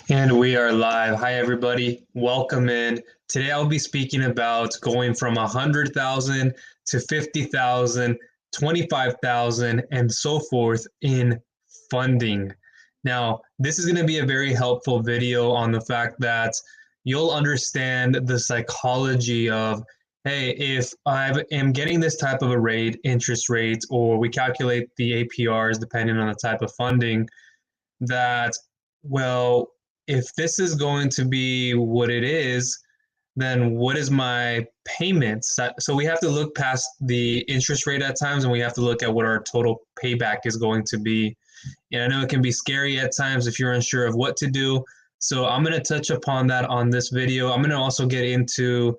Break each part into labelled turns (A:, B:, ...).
A: And we are live. Hi, everybody. Welcome in. Today, I'll be speaking about going from 100,000 to 50,000, 25,000, and so forth in funding. Now, this is going to be a very helpful video on the fact that you'll understand the psychology of, hey, if I am getting this type of a rate, interest rate, or we calculate the APRs depending on the type of funding, that, well, if this is going to be what it is, then what is my payment? So we have to look past the interest rate at times, and we have to look at what our total payback is going to be. And I know it can be scary at times if you're unsure of what to do. So I'm going to touch upon that on this video. I'm going to also get into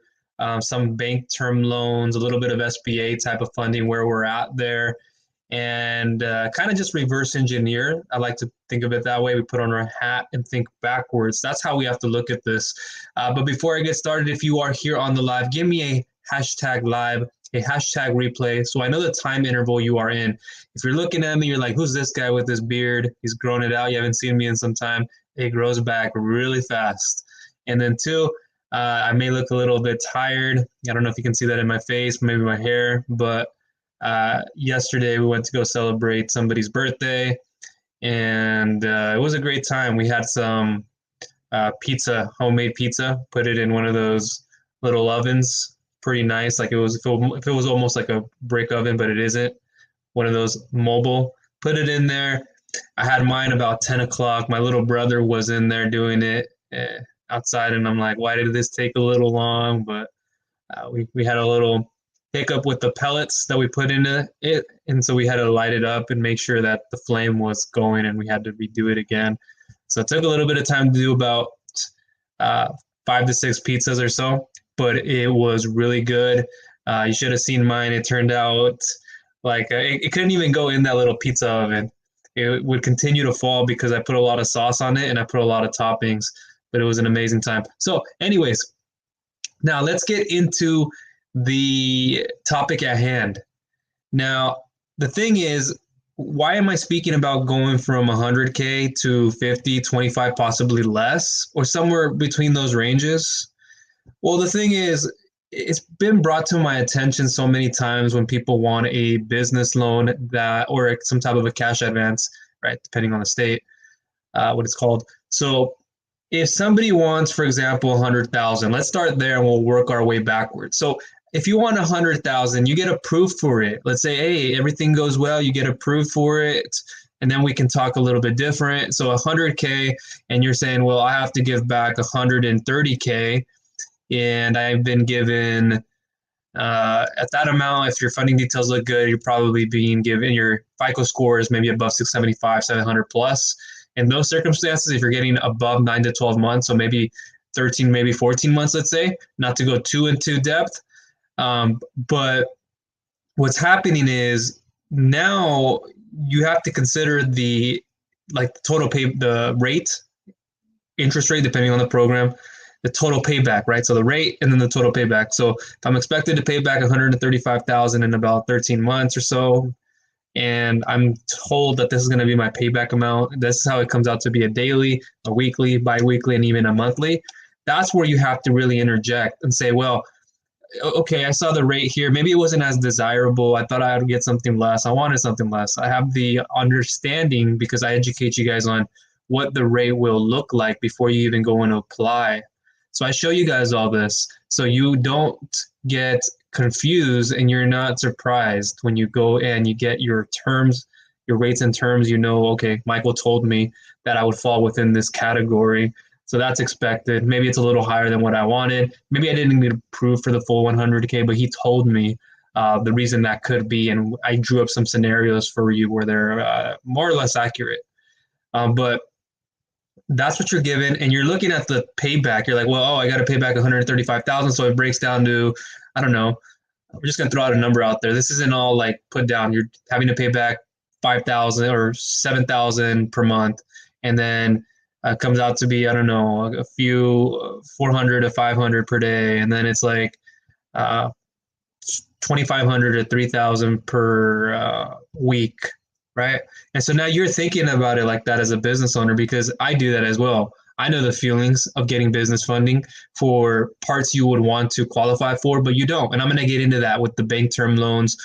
A: some bank term loans, a little bit of SBA type of funding, where we're at there, and kind of just reverse engineer. I like to think of it that way. We put on our hat and think backwards. That's how we have to look at this. But before I get started, if you are here on the live, give me a hashtag live, a hashtag replay, so I know the time interval you are in. If you're looking at me, you're like, who's this guy with this beard? He's grown it out. You haven't seen me in some time. It grows back really fast. And then two, I may look a little bit tired. I don't know if you can see that in my face, maybe my hair, but yesterday we went to go celebrate somebody's birthday, and it was a great time. We had some pizza, homemade pizza, put it in one of those little ovens. Pretty nice. Like if it was almost like a brick oven, but it isn't. One of those mobile. Put it in there. I had mine about 10 o'clock. My little brother was in there doing it outside, and I'm like, why did this take a little long? But we had a little hiccup with the pellets that we put into it, and so we had to light it up and make sure that the flame was going, and we had to redo it again. So it took a little bit of time to do about 5 to 6 pizzas or so, but it was really good. You should have seen mine. It turned out like it couldn't even go in that little pizza oven. It would continue to fall because I put a lot of sauce on it and I put a lot of toppings, but it was an amazing time. So anyways, now let's get into the topic at hand. Now, the thing is, why am I speaking about going from 100K to 50, 25, possibly less, or somewhere between those ranges? Well, the thing is, it's been brought to my attention so many times when people want a business loan that, or some type of a cash advance, right? Depending on the state, what it's called. So if somebody wants, for example, 100,000, let's start there and we'll work our way backwards. So if you want 100,000, you get approved for it. Let's say, hey, everything goes well, you get approved for it, and then we can talk a little bit different. So 100K, and you're saying, well, I have to give back 130K, and I've been given at that amount. If your funding details look good, you're probably being given, your FICO score is maybe above 675, 700 plus. In those circumstances, if you're getting above 9 to 12 months, so maybe 13, maybe 14 months, let's say, not to go too into depth. But what's happening is now you have to consider the total pay, the rate, interest rate, depending on the program, the total payback, right? So the rate and then the total payback. So if I'm expected to pay back 135,000 in about 13 months or so, and I'm told that this is going to be my payback amount, this is how it comes out to be: a daily, a weekly, bi-weekly, and even a monthly. That's where you have to really interject and say, well, okay, I saw the rate here. Maybe it wasn't as desirable. I thought I would get something less. I wanted something less. I have the understanding because I educate you guys on what the rate will look like before you even go and apply. So I show you guys all this so you don't get confused and you're not surprised when you go and you get your terms, your rates and terms. You know, okay, Michael told me that I would fall within this category. So that's expected. Maybe it's a little higher than what I wanted. Maybe I didn't get approved for the full 100K, but he told me the reason that could be, and I drew up some scenarios for you where they're more or less accurate. But that's what you're given, and you're looking at the payback. You're like, well, I got to pay back 135,000, so it breaks down to, I don't know. We're just gonna throw out a number out there. This isn't all like put down. You're having to pay back 5,000 or 7,000 per month, and then comes out to be, I don't know, a few 400 to 500 per day, and then it's like 2,500 to 3,000 per week, right? And so now you're thinking about it like that as a business owner, because I do that as well. I know the feelings of getting business funding for parts you would want to qualify for, but you don't. And I'm going to get into that with the bank term loans,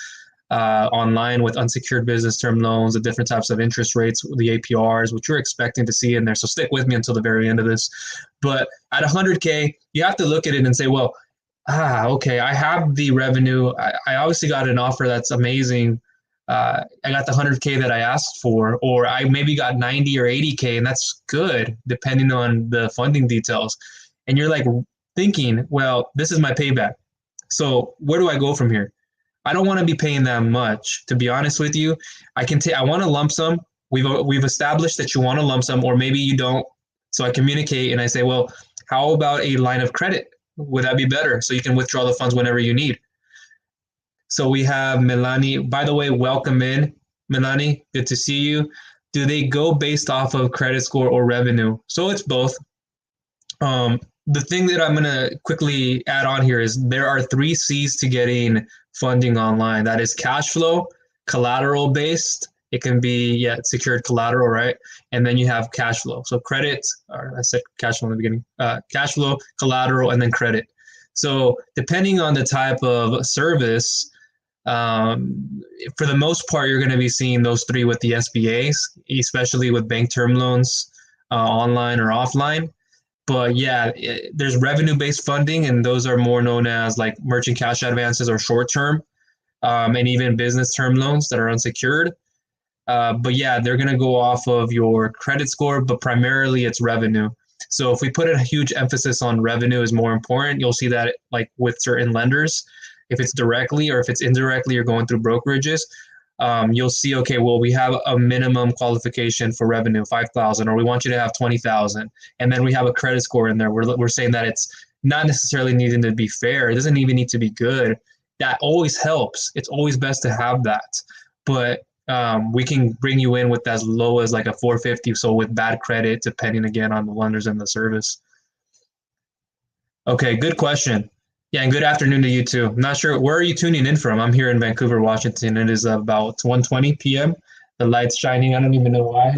A: online with unsecured business term loans, the different types of interest rates, the APRs, which you're expecting to see in there. So stick with me until the very end of this. But at 100K, you have to look at it and say, well, okay, I have the revenue. I obviously got an offer that's amazing. I got the 100K that I asked for, or I maybe got 90 or 80K, and that's good depending on the funding details. And you're like thinking, well, this is my payback. So where do I go from here? I don't want to be paying that much, to be honest with you. I want a lump sum. We've established that you want a lump sum, or maybe you don't. So I communicate and I say, well, how about a line of credit? Would that be better? So you can withdraw the funds whenever you need. So we have Melanie. By the way, welcome in, Melanie. Good to see you. Do they go based off of credit score or revenue? So it's both. The thing that I'm going to quickly add on here is there are 3 C's to getting funding online. That is cash flow, collateral based. It can be, yeah, secured collateral, right? And then you have cash flow. So credit, or I said cash flow in the beginning, cash flow, collateral, and then credit. So depending on the type of service, for the most part, you're going to be seeing those 3 with the SBAs, especially with bank term loans, online or offline. But yeah, there's revenue-based funding, and those are more known as like merchant cash advances or short-term, and even business term loans that are unsecured. But yeah, they're going to go off of your credit score, but primarily it's revenue. So if we put a huge emphasis on revenue is more important, you'll see that like with certain lenders, if it's directly or if it's indirectly, you're going through brokerages, you'll see, okay, well, we have a minimum qualification for revenue, 5,000, or we want you to have 20,000. And then we have a credit score in there. We're saying that it's not necessarily needing to be fair. It doesn't even need to be good. That always helps. It's always best to have that. But we can bring you in with as low as like a 450. So with bad credit, depending again on the lenders and the service. Okay, good question. Yeah, and good afternoon to you too. I'm not sure, where are you tuning in from? I'm here in Vancouver, Washington. It is about 1:20 p.m. The light's shining. I don't even know why.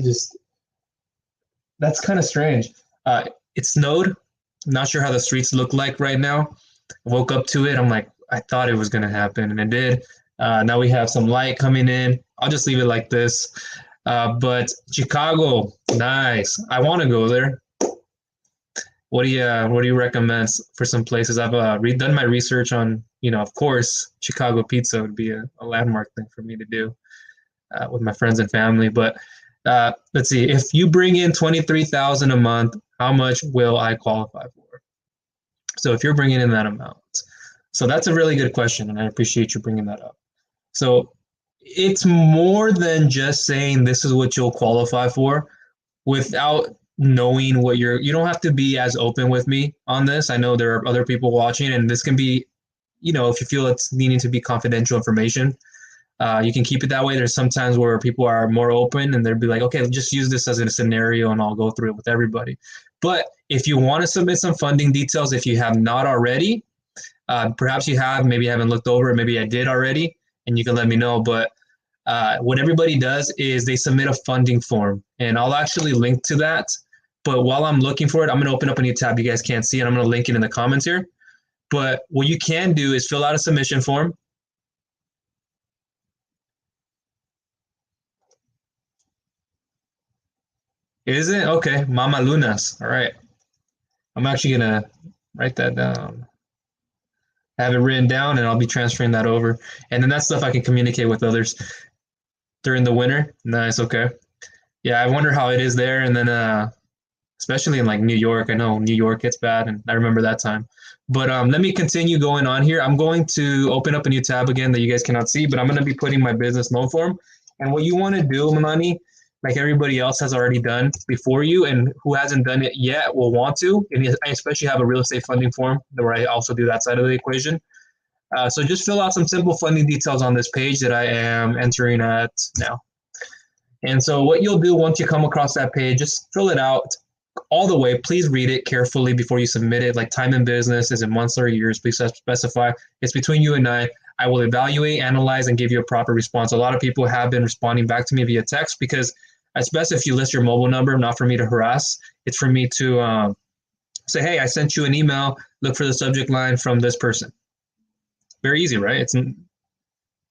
A: That's kind of strange. It snowed. I'm not sure how the streets look like right now. I woke up to it. I'm like, I thought it was going to happen, and it did. Now we have some light coming in. I'll just leave it like this. But Chicago, nice. I want to go there. What do you recommend for some places? I've done my research on, of course, Chicago pizza would be a landmark thing for me to do with my friends and family. But let's see, if you bring in 23,000 a month, how much will I qualify for? So if you're bringing in that amount, so that's a really good question, and I appreciate you bringing that up. So it's more than just saying this is what you'll qualify for without knowing what you don't have to be as open with me on this. I know there are other people watching, and this can be, if you feel it's needing to be confidential information, you can keep it that way. There's sometimes where people are more open and they'll be like, okay, just use this as a scenario and I'll go through it with everybody. But if you want to submit some funding details, if you have not already, perhaps you have, maybe you haven't looked over it, maybe I did already, and you can let me know. But what everybody does is they submit a funding form, and I'll actually link to that. But while I'm looking for it, I'm going to open up a new tab you guys can't see, and I'm going to link it in the comments here. But what you can do is fill out a submission form. Is it? Okay. Mama Lunas. All right. I'm actually going to write that down. Have it written down, and I'll be transferring that over. And then that stuff I can communicate with others during the winter. Nice. Okay. Yeah, I wonder how it is there. And then especially in like New York. I know New York gets bad, and I remember that time. But let me continue going on here. I'm going to open up a new tab again that you guys cannot see, but I'm going to be putting my business loan form. And what you want to do, Manani, like everybody else has already done before you, and who hasn't done it yet will want to. And I especially have a real estate funding form where I also do that side of the equation. So just fill out some simple funding details on this page that I am entering at now. And so what you'll do once you come across that page, just fill it out all the way. Please read it carefully before you submit it. Like time in business, is it months or years? Please specify. It's between you and I. I will evaluate, analyze, and give you a proper response. A lot of people have been responding back to me via text because It's best if you list your mobile number, not for me to harass. It's for me to say, hey, I sent you an email. Look for the subject line from this person. Very easy, right? It's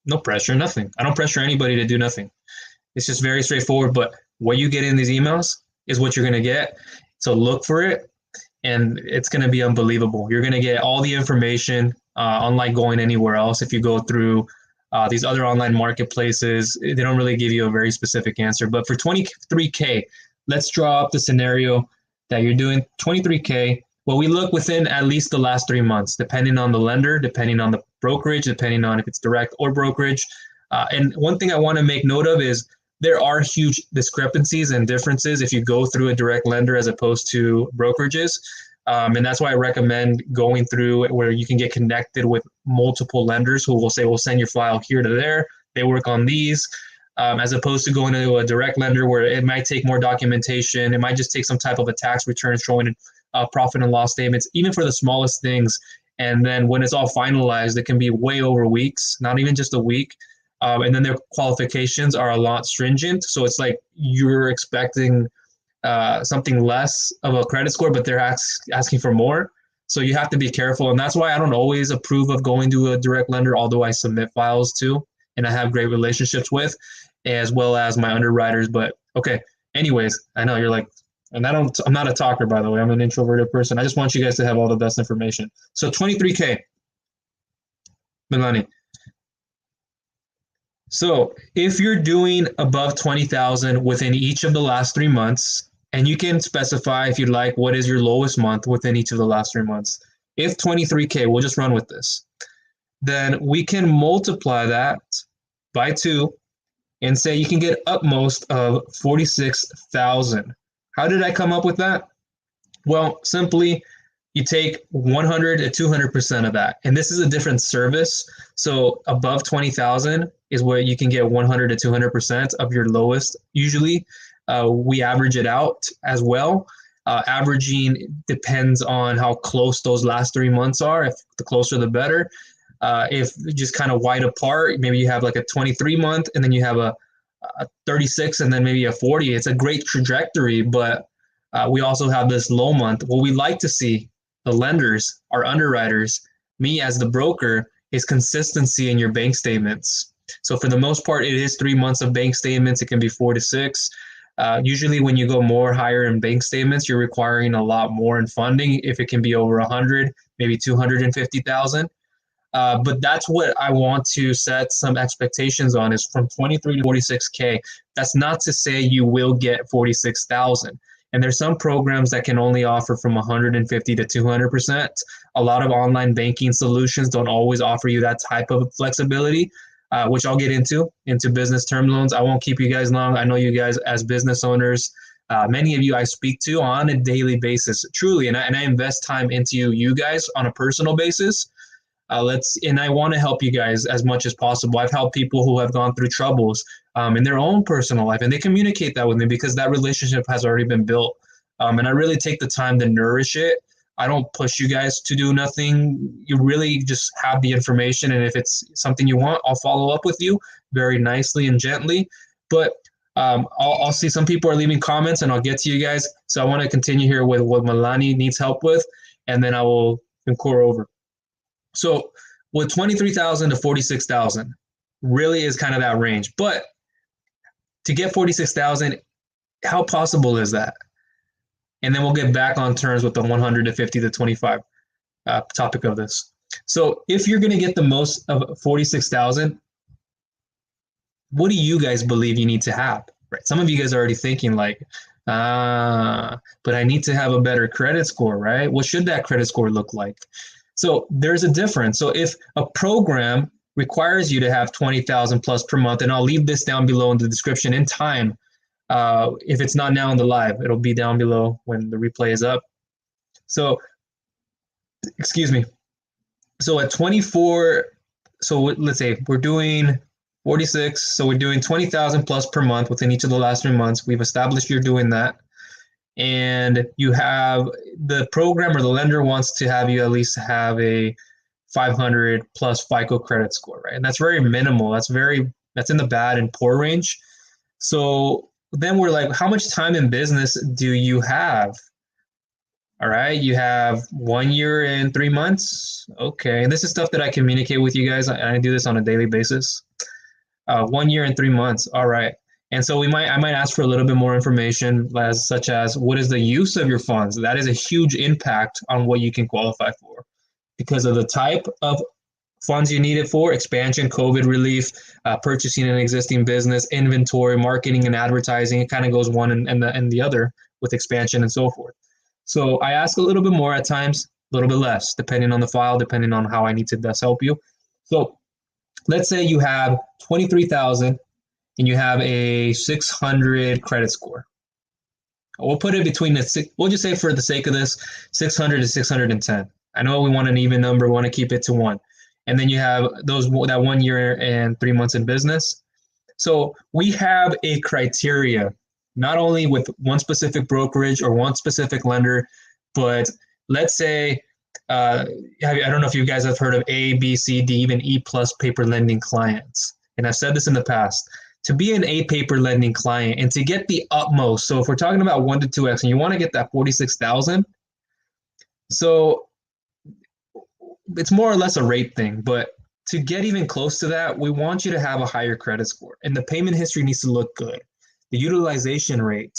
A: no pressure, nothing. I don't pressure anybody to do nothing. It's just very straightforward. But what you get in these emails is what you're going to get. So look for it, and it's going to be unbelievable. You're going to get all the information, unlike going anywhere else. If you go through these other online marketplaces, they don't really give you a very specific answer. But for 23K, let's draw up the scenario that you're doing 23K. Well, we look within at least the last 3 months, depending on the lender, depending on the brokerage, depending on if it's direct or brokerage. And one thing I want to make note of is there are huge discrepancies and differences if you go through a direct lender as opposed to brokerages. And that's why I recommend going through it where you can get connected with multiple lenders who will say, we'll send your file here to there. They work on these, as opposed to going to a direct lender where it might take more documentation. It might just take some type of a tax return showing profit and loss statements, even for the smallest things. And then when it's all finalized, it can be way over weeks, not even just a week. And then their qualifications are a lot stringent. So it's like you're expecting something less of a credit score, but they're asking for more. So you have to be careful. And that's why I don't always approve of going to a direct lender, although I submit files to and I have great relationships with, as well as my underwriters. But okay, anyways, I know you're like, and I'm not a talker, by the way. I'm an introverted person. I just want you guys to have all the best information. So 23K, Milani. So if you're doing above 20,000 within each of the last 3 months, and you can specify if you'd like what is your lowest month within each of the last 3 months. If 23K, we'll just run with this. Then we can multiply that by 2 and say you can get upmost of 46,000. How did I come up with that? Well, simply you take 100 to 200% of that. And this is a different service. So above 20,000 is where you can get 100 to 200% of your lowest. Usually we average it out as well. Averaging depends on how close those last 3 months are. If the closer, the better. If just kind of wide apart, maybe you have like a 23 month and then you have a 36 and then maybe a 40. It's a great trajectory, but we also have this low month. What we like to see, the lenders, our underwriters, me as the broker, is consistency in your bank statements. So for the most part, it is 3 months of bank statements. It can be 4 to 6. Usually when you go more higher in bank statements, you're requiring a lot more in funding. If it can be over 100, maybe 250,000. But that's what I want to set some expectations on is from 23 to 46K. That's not to say you will get 46,000. And there's some programs that can only offer from 150 to 200%. A lot of online banking solutions don't always offer you that type of flexibility, which I'll get into business term loans. I won't keep you guys long. I know you guys as business owners, many of you I speak to on a daily basis, truly, and I invest time into you guys on a personal basis. And I want to help you guys as much as possible. I've helped people who have gone through troubles in their own personal life, and they communicate that with me because that relationship has already been built. And I really take the time to nourish it. I don't push you guys to do nothing. You really just have the information, and if it's something you want, I'll follow up with you very nicely and gently. But I'll see some people are leaving comments, and I'll get to you guys. So I want to continue here with what Milani needs help with, and then I will concur over. So with 23,000 to 46,000 really is kind of that range. But to get 46,000, how possible is that? And then we'll get back on terms with the 150 to 25 topic of this. So if you're going to get the most of 46,000, what do you guys believe you need to have? Right? Some of you guys are already thinking like, but I need to have a better credit score, right? What should that credit score look like? So there's a difference. So if a program requires you to have 20,000 plus per month, and I'll leave this down below in the description in time. If it's not now in the live, it'll be down below when the replay is up. So, excuse me. So at 24, so let's say we're doing 46. So we're doing 20,000 plus per month within each of the last 3 months. We've established you're doing that. And you have the program or the lender wants to have you at least have a 500 plus FICO credit score, right? And that's very minimal. That's in the bad and poor range. So then we're like, how much time in business do you have? All right, you have 1 year and 3 months. Okay, and this is stuff that I communicate with you guys. I do this on a daily basis. 1 year and 3 months. All right. And so I might ask for a little bit more information, as such as what is the use of your funds? That is a huge impact on what you can qualify for, because of the type of funds you need it for: expansion, COVID relief, purchasing an existing business, inventory, marketing and advertising. It kind of goes one and the other with expansion and so forth. So I ask a little bit more at times, a little bit less, depending on the file, depending on how I need to best help you. So let's say you have 23,000 and you have a 600 credit score. We'll put it between we'll just say for the sake of this, 600 to 610. I know we want an even number, we want to keep it to one. And then you have that 1 year and 3 months in business. So we have a criteria, not only with one specific brokerage or one specific lender, but let's say, I don't know if you guys have heard of A, B, C, D, even E plus paper lending clients. And I've said this in the past. To be an A paper lending client and to get the utmost, so if we're talking about 1 to 2x and you want to get that 46,000, so it's more or less a rate thing, but to get even close to that, we want you to have a higher credit score, and the payment history needs to look good. The utilization rate,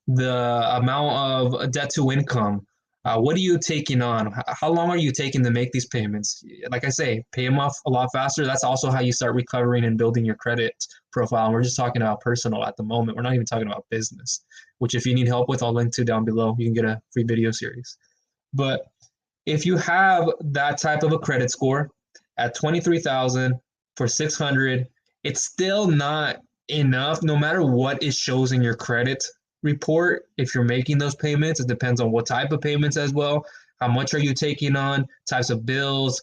A: the amount of debt to income, what are you taking on? How long are you taking to make these payments? Like I say, pay them off a lot faster. That's also how you start recovering and building your credit profile. And we're just talking about personal at the moment. We're not even talking about business, which if you need help with, I'll link to down below. You can get a free video series. But if you have that type of a credit score at 23,000 for 600, it's still not enough, no matter what it shows in your credit report. If you're making those payments, it depends on what type of payments as well. How much are you taking on? Types of bills.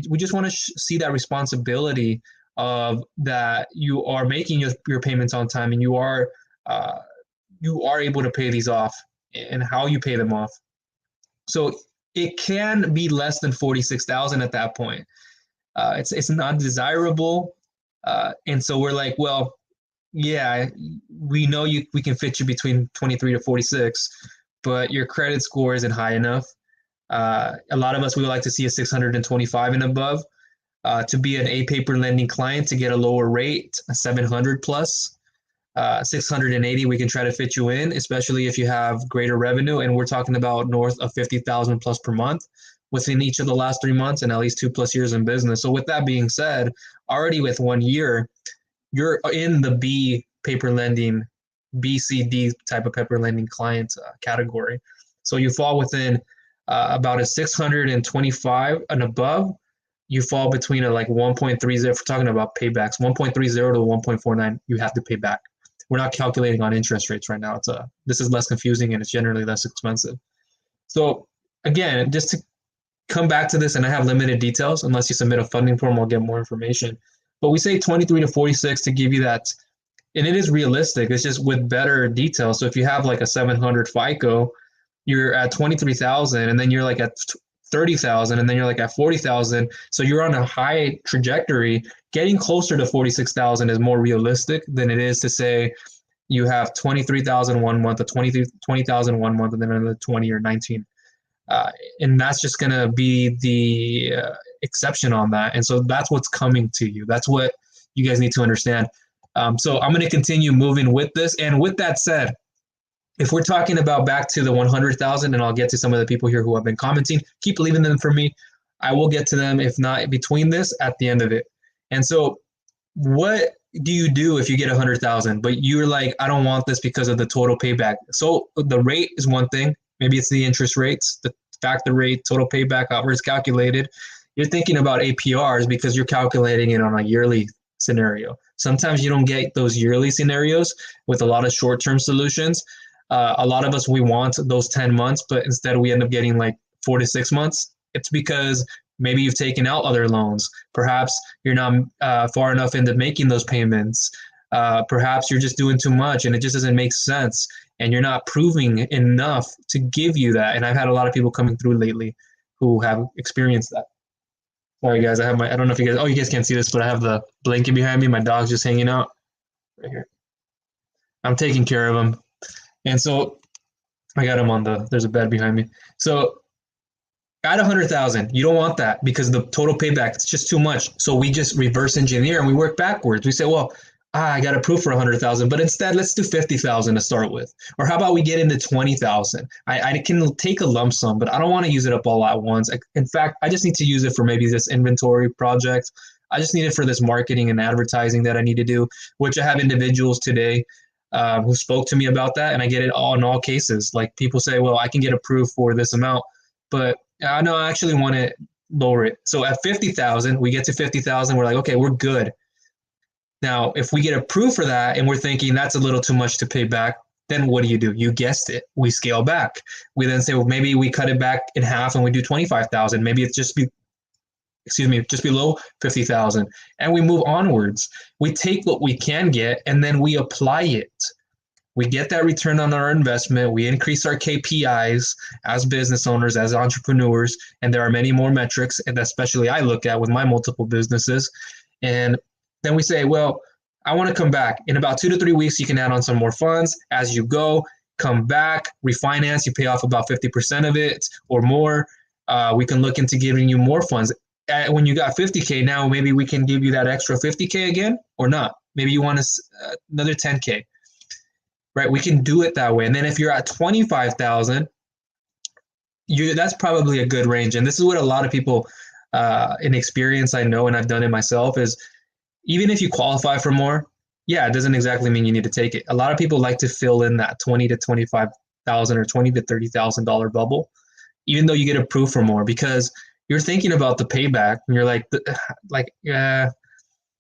A: We just want to see that responsibility of that you are making your payments on time, and you are able to pay these off, and how you pay them off. So it can be less than 46,000 at that point. It's not desirable, and so we're like, well, yeah, we know we can fit you between 23 to 46, but your credit score isn't high enough. A lot of us, we would like to see a 625 and above. To be an A paper lending client, to get a lower rate, a 700 plus. 680, we can try to fit you in, especially if you have greater revenue. And we're talking about north of 50,000 plus per month within each of the last 3 months and at least 2+ years in business. So with that being said, already with 1 year, you're in the B paper lending, B, C, D type of paper lending client category. So you fall within about a 625 and above. You fall between a like 1.30, if we're talking about paybacks, 1.30 to 1.49, you have to pay back. We're not calculating on interest rates right now. This is less confusing and it's generally less expensive. So again, just to come back to this, and I have limited details, unless you submit a funding form, I'll get more information. But we say 23 to 46 to give you that, and it is realistic. It's just with better details. So if you have like a 700 FICO, you're at 23,000, and then you're like at 30,000, and then you're like at 40,000. So you're on a high trajectory. Getting closer to 46,000 is more realistic than it is to say you have 23,000 1 month, a 20,000 1 month, and then another 20 or 19. And that's just going to be the exception on that. And so that's what's coming to you. That's what you guys need to understand. So I'm going to continue moving with this. And with that said, if we're talking about back to the 100,000, and I'll get to some of the people here who have been commenting, keep leaving them for me. I will get to them, if not between this, at the end of it. And so what do you do if you get 100,000, but you're like, I don't want this because of the total payback? So the rate is one thing. Maybe it's the interest rates, the factor rate, total payback, however it's calculated. You're thinking about APRs because you're calculating it on a yearly scenario. Sometimes you don't get those yearly scenarios with a lot of short-term solutions. A lot of us, we want those 10 months, but instead we end up getting like 4 to 6 months. It's because maybe you've taken out other loans. Perhaps you're not far enough into making those payments. Perhaps you're just doing too much and it just doesn't make sense, and you're not proving enough to give you that. And I've had a lot of people coming through lately who have experienced that. Sorry guys, I don't know if you guys can't see this, but I have the blanket behind me. My dog's just hanging out right here. I'm taking care of him. And so I got him on there's a bed behind me. So at 100,000, you don't want that because the total payback is just too much. So we just reverse engineer and we work backwards. We say, well, I got approved for 100,000, but instead let's do 50,000 to start with. Or how about we get into 20,000? I can take a lump sum, but I don't want to use it up all at once. In fact, I just need to use it for maybe this inventory project. I just need it for this marketing and advertising that I need to do, which I have individuals today who spoke to me about that, and I get it all in all cases. Like people say, well, I can get approved for this amount, but no, I actually want to lower it. So at 50,000, we get to 50,000. We're like, okay, we're good. Now, if we get approved for that and we're thinking that's a little too much to pay back, then what do? You guessed it. We scale back. We then say, well, maybe we cut it back in half and we do 25,000. Maybe it's just just below 50,000, and we move onwards. We take what we can get and then we apply it. We get that return on our investment. We increase our KPIs as business owners, as entrepreneurs, and there are many more metrics, and especially I look at with my multiple businesses. And then we say, well, I want to come back. In about 2 to 3 weeks, you can add on some more funds as you go, come back, refinance, you pay off about 50% of it or more. We can look into giving you more funds. When you got 50K now, maybe we can give you that extra 50K again or not. Maybe you want another 10K. Right, we can do it that way. And then if you're at 25,000, that's probably a good range. And this is what a lot of people in experience I know, and I've done it myself, is even if you qualify for more, yeah, it doesn't exactly mean you need to take it. A lot of people like to fill in that 20 to 25,000 or $20 to $30,000 bubble, even though you get approved for more, because you're thinking about the payback and you're yeah,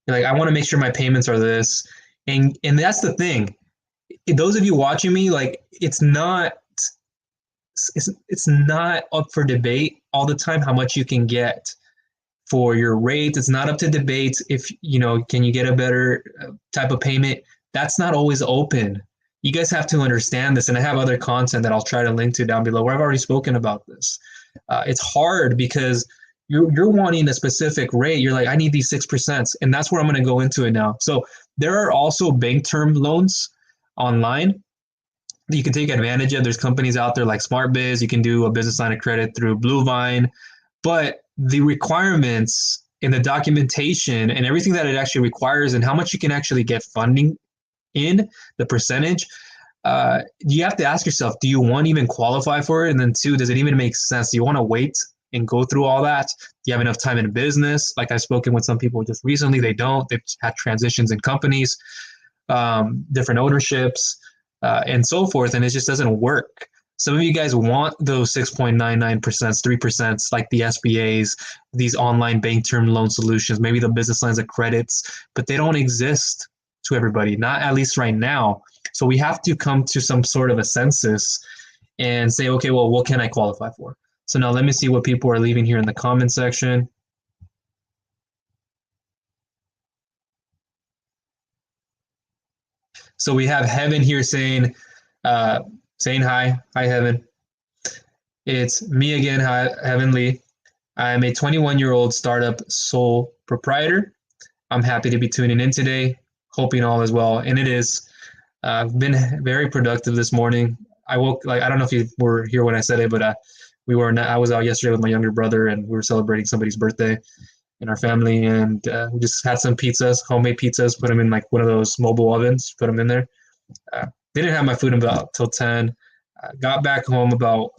A: you're like, I want to make sure my payments are this. And that's the thing. Those of you watching me, like it's not up for debate all the time how much you can get for your rate. It's not up to debate if can you get a better type of payment. That's not always open. You guys have to understand this, and I have other content that I'll try to link to down below where I've already spoken about this. It's hard because you're wanting a specific rate. You're like, I need these 6%, and that's where I'm going to go into it now. So there are also bank term loans online that you can take advantage of. There's companies out there like SmartBiz. You can do a business line of credit through Bluevine, but the requirements and the documentation and everything that it actually requires and how much you can actually get funding in, the percentage, you have to ask yourself, do you want to even qualify for it? And then two, does it even make sense? Do you want to wait and go through all that? Do you have enough time in business? Like I've spoken with some people just recently, they don't. They've had transitions in companies, different ownerships, and so forth, and it just doesn't work. Some of you guys want those 6.99%, 3%, like the SBAs, these online bank term loan solutions, maybe the business lines of credits, but they don't exist to everybody, not at least right now. So we have to come to some sort of a census and say, okay, well, what can I qualify for? So now let me see what people are leaving here in the comment section. So we have Heaven here saying hi. Hi, Heaven. It's me again, hi, Heaven Lee. I'm a 21-year-old startup sole proprietor. I'm happy to be tuning in today, hoping all is well, and it is. I've been very productive this morning. I woke, I don't know if you were here when I said it, but I was out yesterday with my younger brother, and we were celebrating somebody's birthday in our family, and we just had some pizzas, homemade pizzas, put them in like one of those mobile ovens, put them in there. Didn't have my food about till 10. Got back home about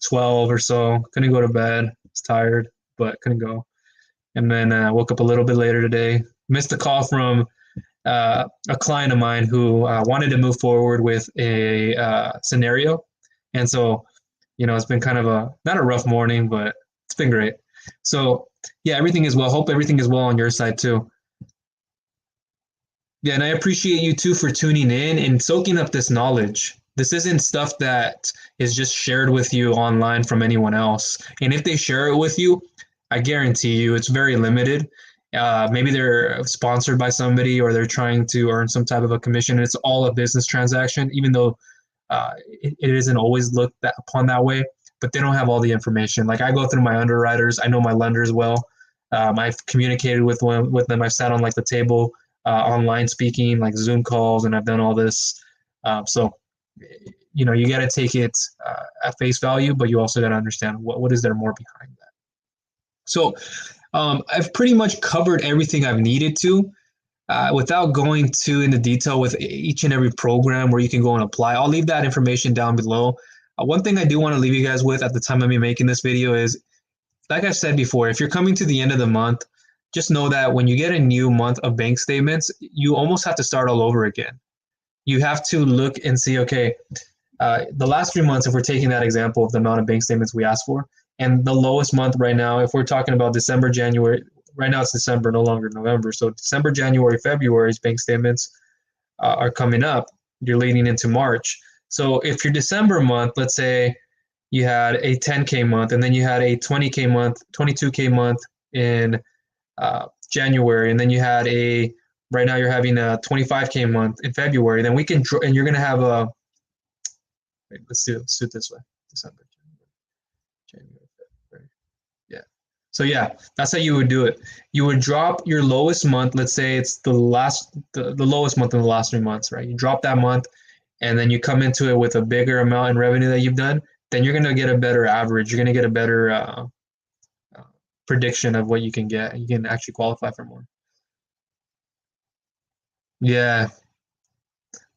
A: 12 or so. Couldn't go to bed. Was tired, but couldn't go. And then woke up a little bit later today. Missed a call from a client of mine who wanted to move forward with a scenario. And so, it's been kind of not a rough morning, but it's been great. So yeah, everything is well. Hope everything is well on your side too. Yeah, and I appreciate you too for tuning in and soaking up this knowledge. This isn't stuff that is just shared with you online from anyone else. And if they share it with you, I guarantee you it's very limited. Maybe they're sponsored by somebody or they're trying to earn some type of a commission. It's all a business transaction, even though it isn't always looked upon that way, but they don't have all the information. Like I go through my underwriters. I know my lenders well. I've communicated with them. I've sat on like the table online speaking, like Zoom calls, and I've done all this So, you got to take it at face value, but you also got to understand what is there more behind that. So, I've pretty much covered everything I've needed to. Without going too into detail with each and every program where you can go and apply, I'll leave that information down below. One thing I do want to leave you guys with at the time of me making this video is, like I've said before, if you're coming to the end of the month, just know that when you get a new month of bank statements, you almost have to start all over again. You have to look and see, okay, the last 3 months, if we're taking that example of the amount of bank statements we asked for, and the lowest month right now, if we're talking about December, January, right now it's December, no longer November. So December, January, February's bank statements are coming up. You're leading into March. So if your December month, let's say you had a 10K month, and then you had a 20K month, 22K month in January, and then you had right now you're having a 25K month in February, then we can, and you're going to have let's do it this way, December, January, February. Yeah. So yeah, that's how you would do it. You would drop your lowest month. Let's say it's the lowest month in the last 3 months, right? You drop that month, and then you come into it with a bigger amount in revenue that you've done. Then you're going to get a better average. You're going to get a better prediction of what you can get. You can actually qualify for more. Yeah,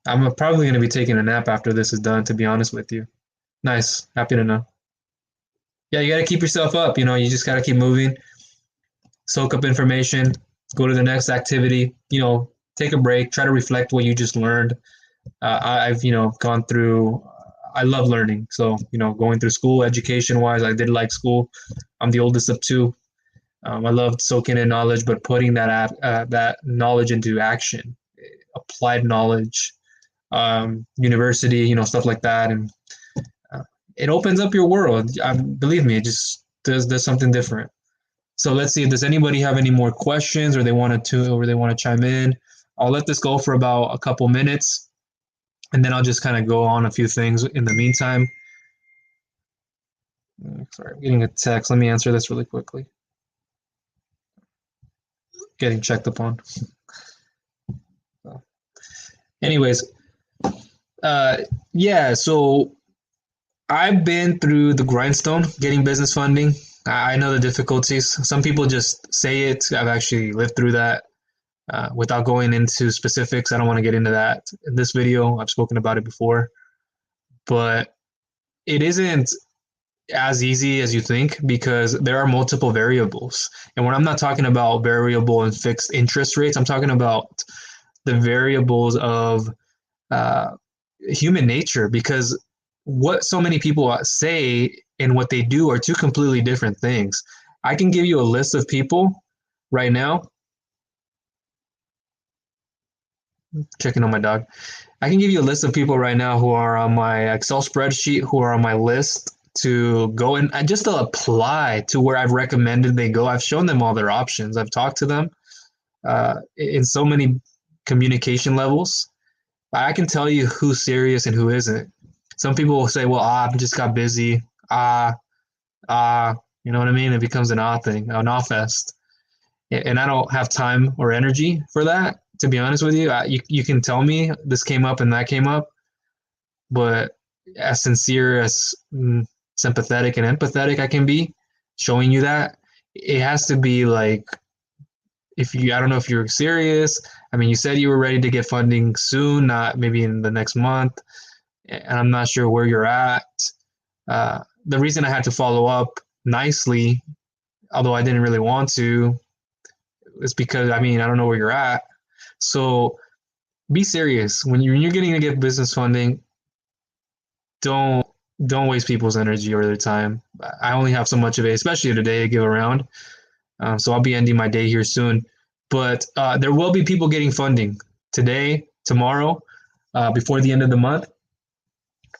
A: I'm probably going to be taking a nap after this is done, to be honest with you. Nice. Happy to know. Yeah, you got to keep yourself up. You just got to keep moving, soak up information, go to the next activity, take a break, try to reflect what you just learned. I've, gone through, I love learning. So, going through school, education wise, I did like school. I'm the oldest of two. I loved soaking in knowledge, but putting that knowledge into action, applied knowledge, university, stuff like that. And it opens up your world. Believe me, it just does something different. So let's see. Does anybody have any more questions, or they want to chime in? I'll let this go for about a couple minutes, and then I'll just kind of go on a few things in the meantime. Sorry, I'm getting a text. Let me answer this really quickly. Getting checked upon. So, anyways, yeah. So I've been through the grindstone getting business funding. I know the difficulties. Some people just say it. I've actually lived through that. Without going into specifics, I don't want to get into that in this video. I've spoken about it before. But it isn't as easy as you think, because there are multiple variables. And when I'm not talking about variable and fixed interest rates, I'm talking about the variables of human nature, because what so many people say and what they do are two completely different things. I can give you a list of people right now. Checking on my dog. I can give you a list of people right now who are on my Excel spreadsheet, who are on my list to go and just to apply to where I've recommended they go. I've shown them all their options. I've talked to them in so many communication levels. I can tell you who's serious and who isn't. Some people will say, well, I just got busy. You know what I mean? It becomes an thing, an fest. And I don't have time or energy for that, to be honest with you. You can tell me this came up and that came up, but as sincere, as sympathetic and empathetic I can be, showing you that, it has to be like, I don't know if you're serious. I mean, you said you were ready to get funding soon, not maybe in the next month, and I'm not sure where you're at. The reason I had to follow up nicely, although I didn't really want to, is because, I don't know where you're at. So be serious. When you're getting to get business funding, don't waste people's energy or their time. I only have so much of it, especially today, to give around. So I'll be ending my day here soon. But there will be people getting funding today, tomorrow, before the end of the month.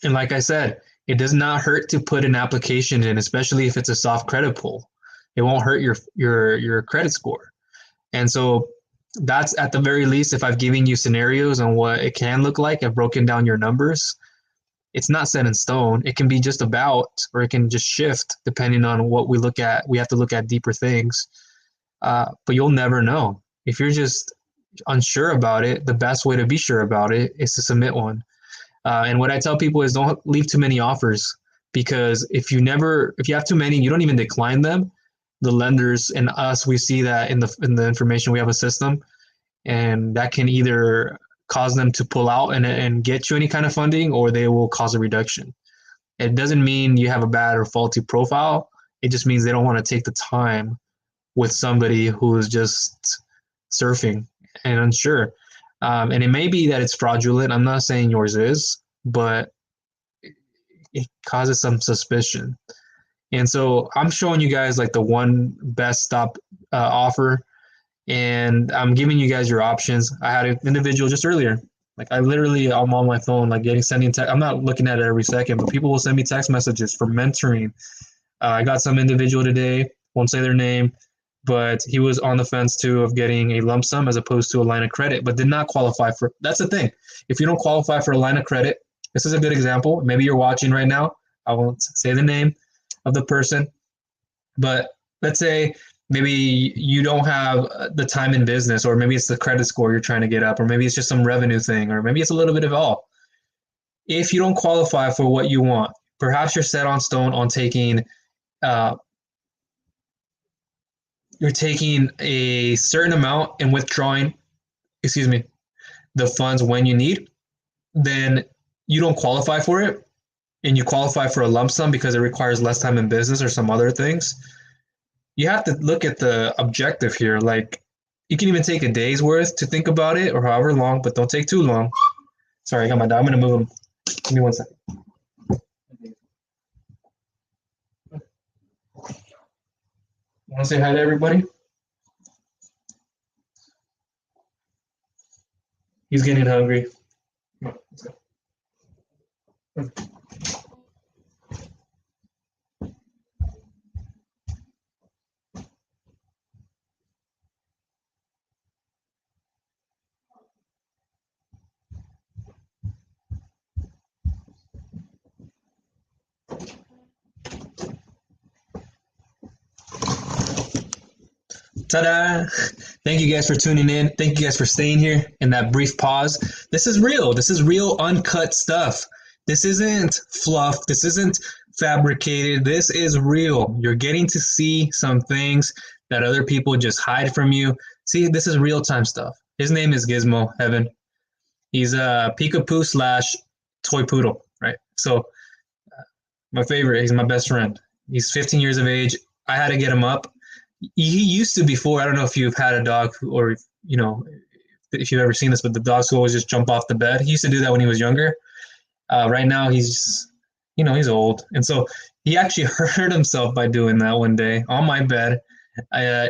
A: And like I said, it does not hurt to put an application in, especially if it's a soft credit pull. It won't hurt your credit score. And so that's, at the very least, if I've given you scenarios on what it can look like, I've broken down your numbers. It's not set in stone. It can be just about, or it can just shift depending on what we look at. We have to look at deeper things. But you'll never know. If you're just unsure about it, the best way to be sure about it is to submit one. And what I tell people is don't leave too many offers, because if you have too many, you don't even decline them. The lenders and us, we see that in the information. We have a system, and that can either cause them to pull out and get you any kind of funding, or they will cause a reduction. It doesn't mean you have a bad or faulty profile. It just means they don't want to take the time with somebody who is just surfing and unsure. And it may be that it's fraudulent. I'm not saying yours is, but it causes some suspicion. And so I'm showing you guys like the one best stop offer, and I'm giving you guys your options. I had an individual just earlier. Like I literally, I'm on my phone, like sending text. I'm not looking at it every second, but people will send me text messages for mentoring. I got some individual today, won't say their name, but he was on the fence too of getting a lump sum as opposed to a line of credit, but did not qualify for. That's the thing. If you don't qualify for a line of credit, this is a good example. Maybe you're watching right now. I won't say the name of the person, but let's say maybe you don't have the time in business, or maybe it's the credit score you're trying to get up, or maybe it's just some revenue thing, or maybe it's a little bit of all. If you don't qualify for what you want, perhaps you're set on stone on taking uh, you're taking a certain amount and withdrawing, excuse me, the funds when you need, then you don't qualify for it, and you qualify for a lump sum because it requires less time in business or some other things. You have to look at the objective here. Like, you can even take a day's worth to think about it, or however long, but don't take too long. Sorry, I got my dog. I'm gonna move him. Give me one second. Want to say hi to everybody? He's getting hungry. Ta-da! Thank you guys for tuning in. Thank you guys for staying here in that brief pause. This is real. This is real uncut stuff. This isn't fluff. This isn't fabricated. This is real. You're getting to see some things that other people just hide from you. See, this is real time stuff. His name is Gizmo Heaven. He's a peekapoo slash toy poodle, right? So my favorite. He's my best friend. He's 15 years of age. I had to get him up. He used to before. I don't know if you've had a dog, or if you've ever seen this, but the dogs will always just jump off the bed. He used to do that when he was younger. Right now he's old, and so he actually hurt himself by doing that one day on my bed.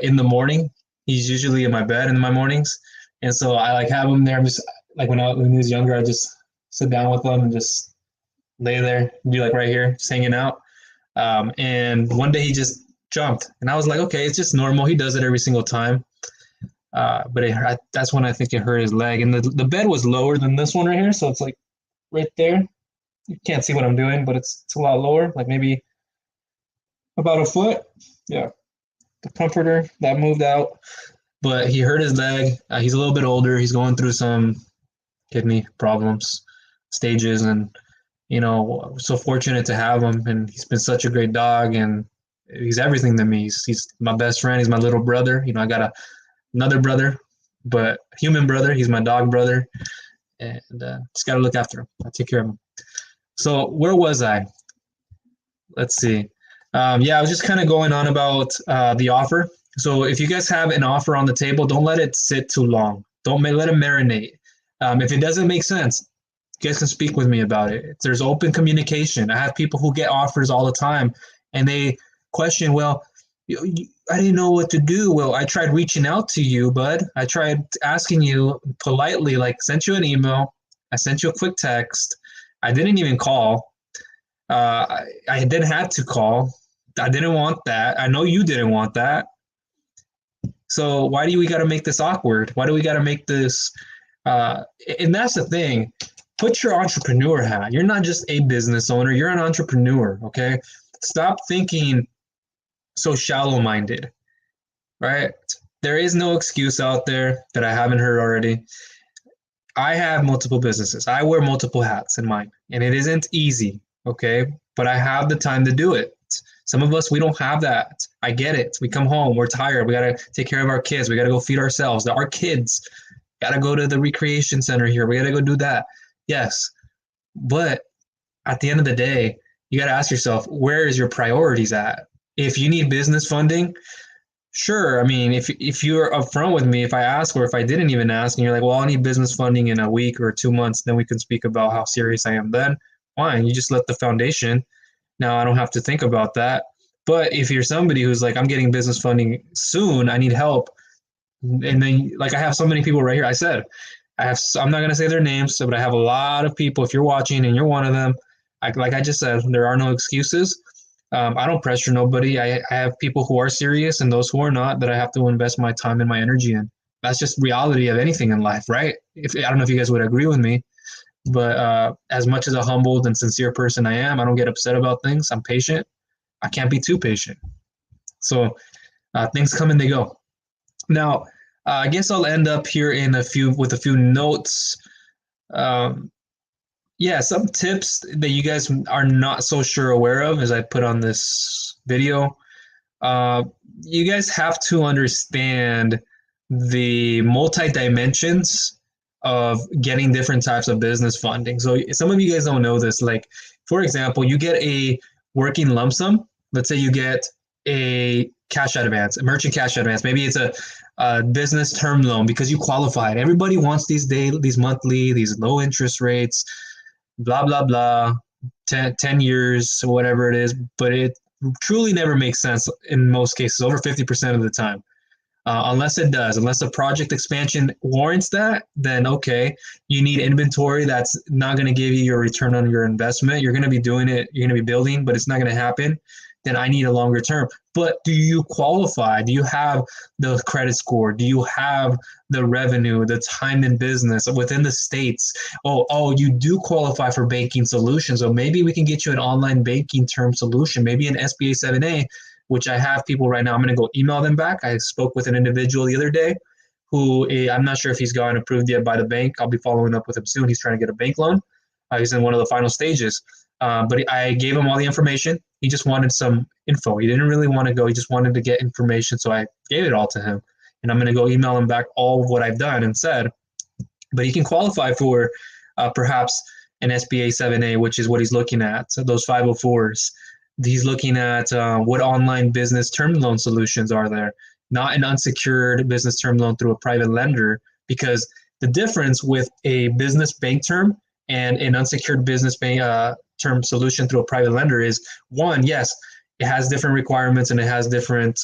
A: In the morning, he's usually in my bed in my mornings, and so I like have him there. I'm just like when he was younger, I just sit down with him and just lay there, be like right here, just hanging out. And one day he just jumped, and I was like, okay, it's just normal. He does it every single time. But that's when I think it hurt his leg, and the bed was lower than this one right here, so it's like right there. You can't see what I'm doing, but it's a lot lower, like maybe about a foot. Yeah, the comforter that moved out, but he hurt his leg. He's a little bit older. He's going through some kidney problems stages, and so fortunate to have him, and he's been such a great dog, and he's everything to me. He's my best friend. He's my little brother. I got another brother, but human brother. He's my dog brother, and just got to look after him. I take care of him. So where was I? Let's see. Yeah, I was just kind of going on about the offer. So if you guys have an offer on the table, don't let it sit too long. Don't let it marinate. If it doesn't make sense, you guys can speak with me about it. There's open communication. I have people who get offers all the time, and they question, well, I didn't know what to do. Well, I tried reaching out to you, bud. I tried asking you politely, like sent you an email. I sent you a quick text. I didn't even call. I didn't have to call. I didn't want that. I know you didn't want that. So why do we got to make this awkward? Why do we got to make this? And that's the thing. Put your entrepreneur hat. You're not just a business owner. You're an entrepreneur. Okay. Stop thinking so shallow-minded. Right? There is no excuse out there that I haven't heard already. I have multiple businesses. I wear multiple hats in mine, and it isn't easy, okay? But I have the time to do it. Some of us, we don't have that. I get it. We come home, we're tired. We got to take care of our kids. We got to go feed ourselves. Our kids got to go to the recreation center here. We got to go do that. Yes. But at the end of the day, you got to ask yourself, where is your priorities at? If you need business funding, sure. I mean, if you're upfront with me, if I ask or if I didn't even ask, and you're like, well, I need business funding in a week or 2 months, then we can speak about how serious I am. Then fine, you just let the foundation. Now I don't have to think about that. But if you're somebody who's like, I'm getting business funding soon, I need help, and then like I have so many people right here. I said, I'm not gonna say their names, but I have a lot of people. If you're watching and you're one of them, like I just said, there are no excuses. I don't pressure nobody. I have people who are serious and those who are not that I have to invest my time and my energy in. That's just reality of anything in life, right? If I don't know if you guys would agree with me, but as much as a humbled and sincere person I am, I don't get upset about things. I'm patient. I can't be too patient. So things come and they go. Now, I guess I'll end up here in a few with a few notes. Um, yeah, some tips that you guys are not so sure aware of as I put on this video. Uh, you guys have to understand the multi dimensions of getting different types of business funding. So some of you guys don't know this. Like, for example, you get a working lump sum. Let's say you get a cash advance, a merchant cash advance. Maybe it's a business term loan because you qualified. Everybody wants these monthly, these low interest rates, blah blah blah, 10 years, whatever it is. But it truly never makes sense in most cases, over 50% of the time. Unless it does, unless the project expansion warrants that, then okay, you need inventory that's not going to give you your return on your investment. You're going to be doing it, you're going to be building, but it's not going to happen. Then I need a longer term. But do you qualify? Do you have the credit score? Do you have the revenue, the time in business within the states? Oh, you do qualify for banking solutions. So maybe we can get you an online banking term solution, maybe an SBA 7A, which I have people right now. I'm going to go email them back. I spoke with an individual the other day who I'm not sure if he's gotten approved yet by the bank. I'll be following up with him soon. He's trying to get a bank loan. He's in one of the final stages. But I gave him all the information. He just wanted some info. He didn't really want to go. He just wanted to get information. So I gave it all to him. And I'm going to go email him back all of what I've done and said. But he can qualify for perhaps an SBA 7A, which is what he's looking at. So those 504s. He's looking at what online business term loan solutions are there, not an unsecured business term loan through a private lender, because the difference with a business bank term and an unsecured business bank term solution through a private lender is, one, yes, it has different requirements and it has different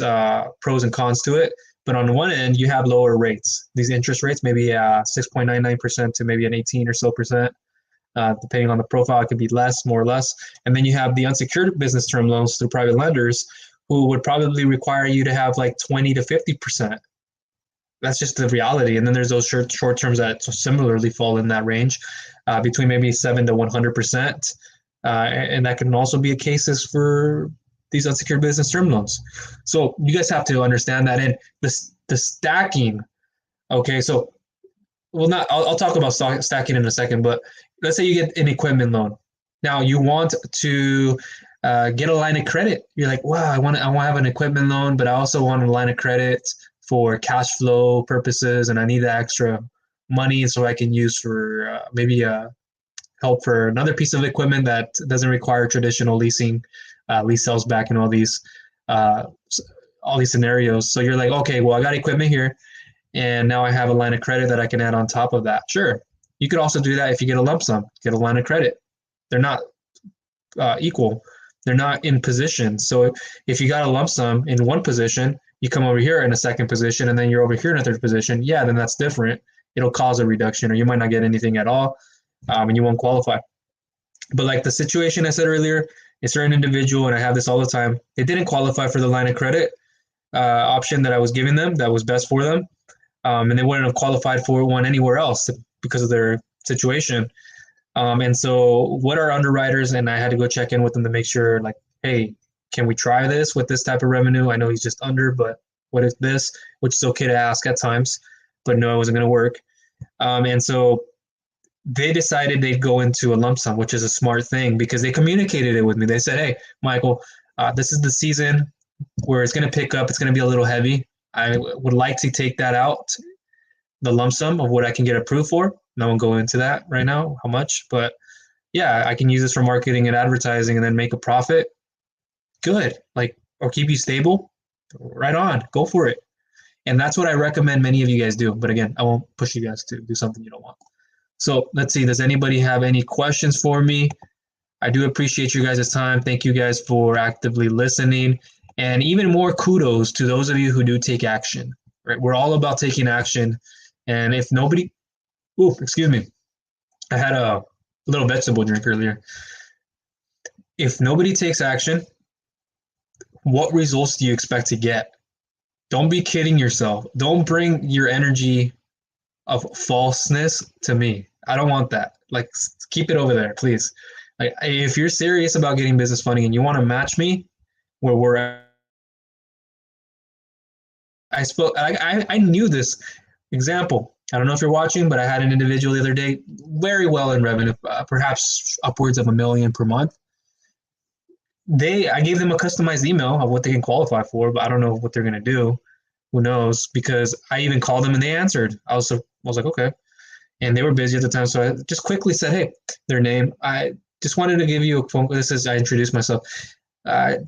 A: pros and cons to it. But on one end, you have lower rates. These interest rates, maybe 6.99% to maybe an 18 or so percent. Depending on the profile, it could be less, more or less. And then you have the unsecured business term loans through private lenders who would probably require you to have like 20 to 50%. That's just the reality. And then there's those short terms that similarly fall in that range, between maybe 7 to 100%. And that can also be a cases for these unsecured business term loans. So you guys have to understand that. And the stacking, okay, so well, not I'll talk about stacking in a second, but let's say you get an equipment loan. Now you want to get a line of credit. You're like, wow, I want to have an equipment loan, but I also want a line of credit for cash flow purposes, and I need the extra money so I can use for maybe help for another piece of equipment that doesn't require traditional leasing, lease sales back, and uh, all these scenarios. So you're like, okay, well, I got equipment here. And now I have a line of credit that I can add on top of that. Sure. You could also do that if you get a lump sum, get a line of credit. They're not equal. They're not in position. So if you got a lump sum in one position, you come over here in a second position, and then you're over here in a third position. Yeah, then that's different. It'll cause a reduction, or you might not get anything at all, and you won't qualify. But like the situation I said earlier, a certain individual, and I have this all the time, they didn't qualify for the line of credit option that I was giving them that was best for them. And they wouldn't have qualified for one anywhere else because of their situation. And so what our underwriters, and I had to go check in with them to make sure, like, hey, can we try this with this type of revenue? I know he's just under, but what is this? Which is okay to ask at times, but no, it wasn't going to work. And so they decided they'd go into a lump sum, which is a smart thing because they communicated it with me. They said, "Hey, Michael, this is the season where it's going to pick up. It's going to be a little heavy. I would like to take that out, the lump sum of what I can get approved for. No one go into that right now, how much, but yeah, I can use this for marketing and advertising and then make a profit. Good, like, or keep you stable. Right on, go for it." And that's what I recommend many of you guys do. But again, I won't push you guys to do something you don't want. So let's see. Does anybody have any questions for me? I do appreciate you guys' time. Thank you guys for actively listening. And even more kudos to those of you who do take action. Right? We're all about taking action. And if nobody, oh, excuse me, I had a little vegetable drink earlier. If nobody takes action, what results do you expect to get? Don't be kidding yourself. Don't bring your energy of falseness to me. I don't want that. Like, keep it over there, please. Like, if you're serious about getting business funding and you want to match me where we're at, I knew this example. I don't know if you're watching, but I had an individual the other day, very well in revenue, perhaps upwards of $1 million per month. I gave them a customized email of what they can qualify for, but I don't know what they're going to do. Who knows? Because I even called them and they answered. I was like, okay. And they were busy at the time. So I just quickly said, hey, their name. I just wanted to give you a phone call. This is, I introduced myself.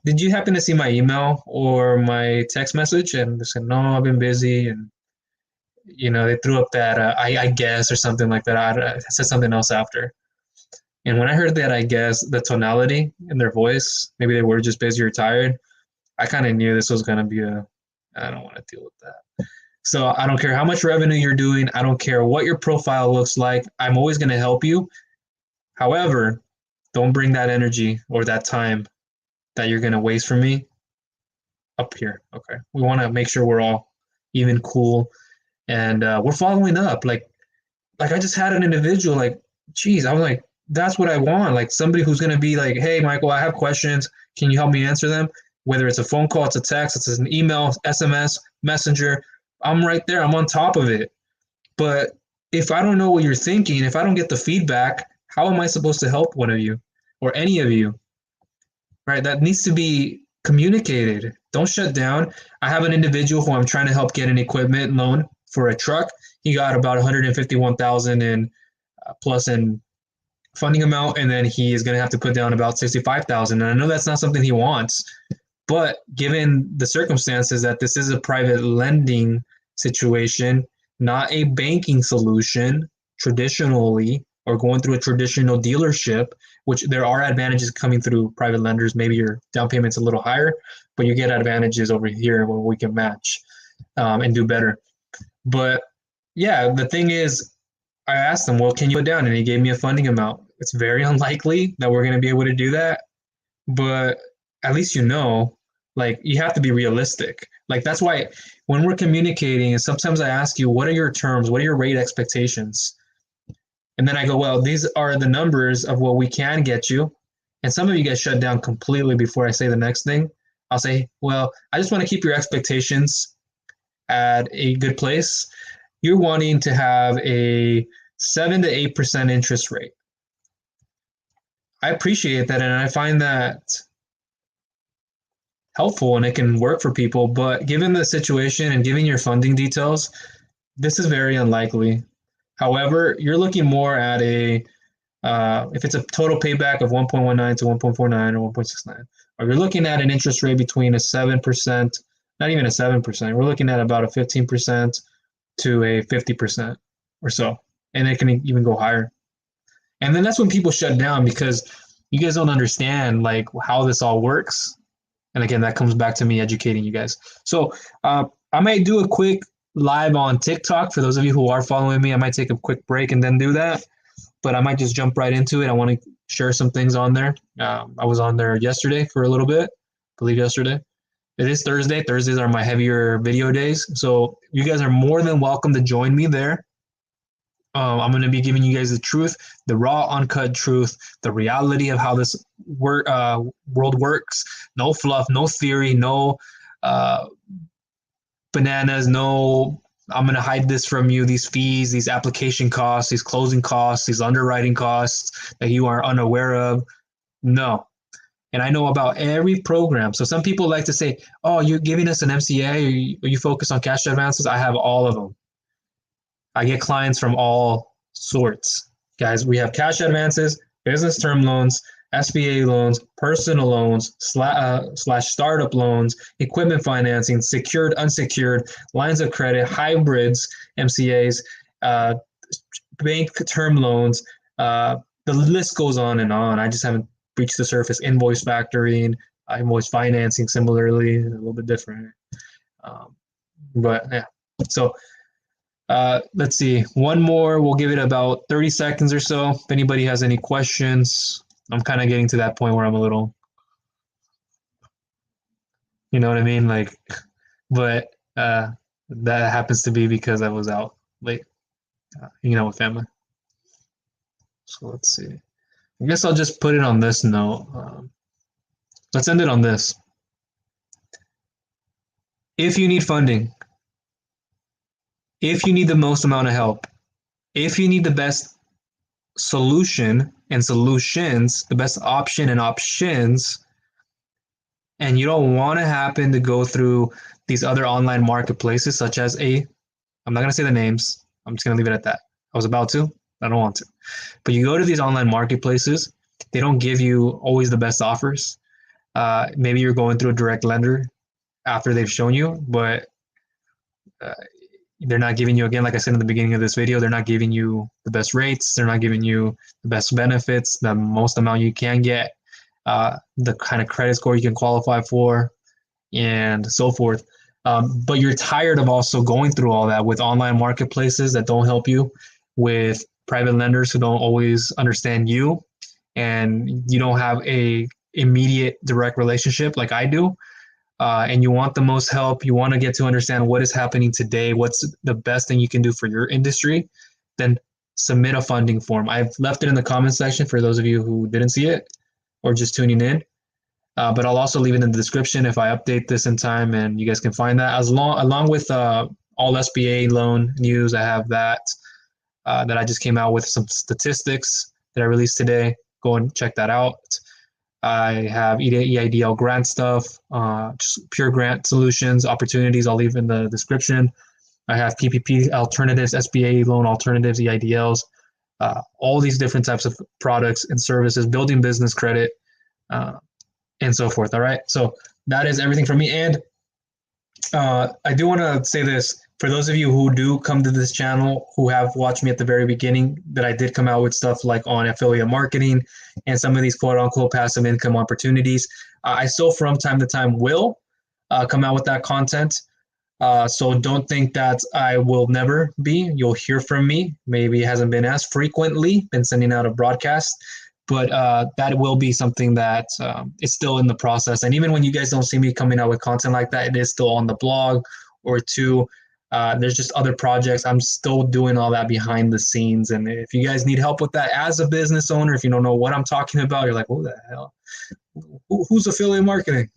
A: Did you happen to see my email or my text message? And they said, no, I've been busy. And, they threw up that, I guess, or something like that. I said something else after. And when I heard that, I guess, the tonality in their voice, maybe they were just busy or tired, I kind of knew this was going to be I don't want to deal with that. So I don't care how much revenue you're doing. I don't care what your profile looks like. I'm always going to help you. However, don't bring that energy or that time that you're going to waste from me up here. Okay. We want to make sure we're all even cool and we're following up. Like I just had an individual like, geez, I was like, that's what I want. Like somebody who's going to be like, hey, Michael, I have questions. Can you help me answer them? Whether it's a phone call, it's a text, it's an email, SMS, messenger, I'm right there. I'm on top of it. But if I don't know what you're thinking, if I don't get the feedback, how am I supposed to help one of you or any of you? Right? That needs to be communicated. Don't shut down. I have an individual who I'm trying to help get an equipment loan for a truck. He got about 151,000 in plus in funding amount, and then he is going to have to put down about 65,000. And I know that's not something he wants, but given the circumstances that this is a private lending situation, not a banking solution traditionally, or going through a traditional dealership, which there are advantages coming through private lenders. Maybe your down payment's a little higher, but you get advantages over here where we can match and do better. But yeah, the thing is, I asked him, well, can you put down? And he gave me a funding amount. It's very unlikely that we're going to be able to do that, but at least like you have to be realistic. Like that's why when we're communicating, and sometimes I ask you, what are your terms? What are your rate expectations? And then I go, well, these are the numbers of what we can get you. And some of you guys shut down completely before I say the next thing. I'll say, well, I just want to keep your expectations at a good place. You're wanting to have a 7 to 8% interest rate. I appreciate that, and I find that helpful, and it can work for people. But given the situation and given your funding details, this is very unlikely. However, you're looking more at if it's a total payback of 1.19 to 1.49 or 1.69, or you're looking at an interest rate between a 7%, not even a 7%, we're looking at about a 15% to a 50% or so, and it can even go higher. And then that's when people shut down because you guys don't understand like how this all works. And again, that comes back to me educating you guys. So I might do a quick live on TikTok for those of you who are following me. I might take a quick break and then do that, but I might just jump right into it. I want to share some things on there. I was on there yesterday for a little bit, I believe yesterday. It is Thursday. Thursdays are my heavier video days. So you guys are more than welcome to join me there. I'm going to be giving you guys the truth, the raw, uncut truth, the reality of how this world works. No fluff, no theory, no bananas, no I'm going to hide this from you, these fees, these application costs, these closing costs, these underwriting costs that you are unaware of. No. And I know about every program. So some people like to say, oh, you're giving us an MCA, or you focus on cash advances. I have all of them. I get clients from all sorts. Guys, we have cash advances, business term loans, SBA loans, personal loans, slash startup loans, equipment financing, secured, unsecured, lines of credit, hybrids, MCAs, uh, bank term loans. The list goes on and on. I just haven't breached the surface. Invoice factoring, invoice financing, similarly, a little bit different. But yeah, so let's see. One more. We'll give it about 30 seconds or so. If anybody has any questions, I'm kind of getting to that point where I'm a little, you know what I mean? Like, but that happens to be because I was out late, hanging out with family. So let's see. I guess I'll just put it on this note. Let's end it on this. If you need funding, if you need the most amount of help, if you need the best solution and solutions, the best option and options, and you don't want to happen to go through these other online marketplaces, such as I'm not going to say the names. I'm just going to leave it at that. I was about to, I don't want to. But you go to these online marketplaces, they don't give you always the best offers. Maybe you're going through a direct lender after they've shown you, but they're not giving you, again, like I said in the beginning of this video, they're not giving you the best rates. They're not giving you the best benefits, the most amount you can get, the kind of credit score you can qualify for, and so forth. But you're tired of also going through all that with online marketplaces that don't help you, with private lenders who don't always understand you, and you don't have a immediate direct relationship like I do. And you want the most help, you want to get to understand what is happening today, what's the best thing you can do for your industry, then submit a funding form. I've left it in the comment section for those of you who didn't see it or just tuning in. But I'll also leave it in the description if I update this in time, and you guys can find that along with all SBA loan news. I have that that I just came out with some statistics that I released today. Go and check that out. I have EIDL grant stuff, just pure grant solutions, opportunities. I'll leave in the description. I have PPP alternatives, SBA loan alternatives, EIDLs, all these different types of products and services, building business credit, and so forth. All right. So that is everything from me. And I do want to say this. For those of you who do come to this channel, who have watched me at the very beginning, that I did come out with stuff like on affiliate marketing and some of these quote unquote passive income opportunities. I still from time to time will come out with that content. So don't think that I will never be. You'll hear from me. Maybe it hasn't been as frequently, been sending out a broadcast, but that will be something that is still in the process. And even when you guys don't see me coming out with content like that, it is still on the blog or two. There's just other projects. I'm still doing all that behind the scenes. And if you guys need help with that as a business owner, if you don't know what I'm talking about, you're like, what the hell? Who's affiliate marketing?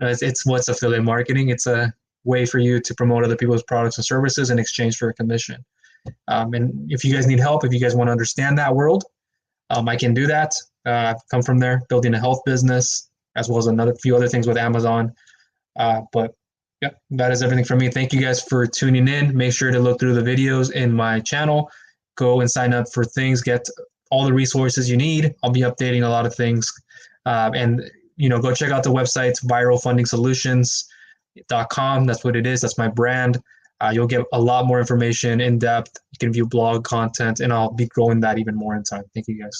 A: It's what's affiliate marketing. It's a way for you to promote other people's products and services in exchange for a commission. And if you guys need help, if you guys want to understand that world, I can do that. I've come from there, building a health business, as well as another few other things with Amazon. But yeah, that is everything from me. Thank you guys for tuning in. Make sure to look through the videos in my channel. Go and sign up for things. Get all the resources you need. I'll be updating a lot of things. And go check out the website, viralfundingsolutions.com. That's what it is. That's my brand. You'll get a lot more information in depth. You can view blog content, and I'll be growing that even more in time. Thank you guys.